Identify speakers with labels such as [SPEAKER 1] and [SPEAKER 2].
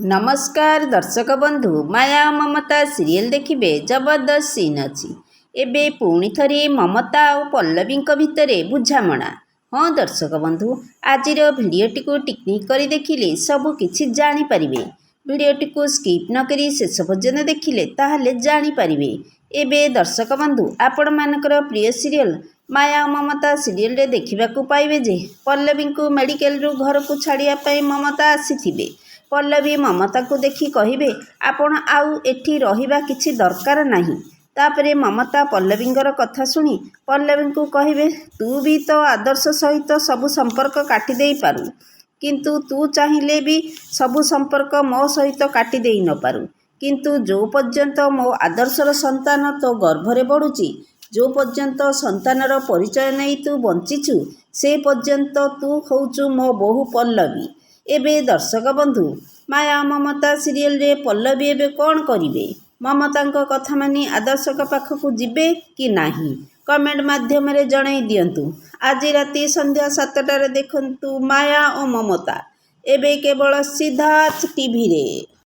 [SPEAKER 1] नमस्कार दर्शक बंधु माया ममता सीरियल देखिबे जबरदस्त सीन अच्छी एबे पुणी थरे ममता और पल्लवी भितर बुझामणा। हाँ दर्शक बंधु आज भिडटी को टिकनिक कर देखिले सबकि जापर। भिडटी को स्किप नक शेष पर्यंत देखिले ताहले जापारे। एबे दर्शक बंधु आपण मानकर प्रिय सीरियल माया ममता सीरियल रे देखा पाइबे जे पल्लवी को मेडिकल रु घर को छाड़ियापाई ममता आसी। पल्लवी ममता को देखि कहिबे आपण आउ एठी रहिबा किछि दरकार नाही। तापरे ममता पल्लवींगर कथा शुणी पल्लवी को कहिबे तू भी तो आदर्श सहित सबु संपर्क काटी देई पारु, किंतु तू चाहिए भी सबु संपर्क मो सहित काटी देई न पारु, किंतु जो पर्यंत मो आदर्शर संतान तो गर्भरे बढ़ुची, जो पर्यंत संतानर परिचय नहीं तू बंचीचु से पर्यंत तू होचु मो बहु पल्लवी। एबे दर्शक बंधु माया ममता सीरियल रे पल्लवी एबे कौन करिवे? ममता कथा मानी आदर्श पाखक जिबे कि नाही कमेंट माध्यम रे जणाई दियंतु। आज राति संध्या 7टार देखंतु माया और ममता एबे केवल सिद्धार्थ टीवी रे।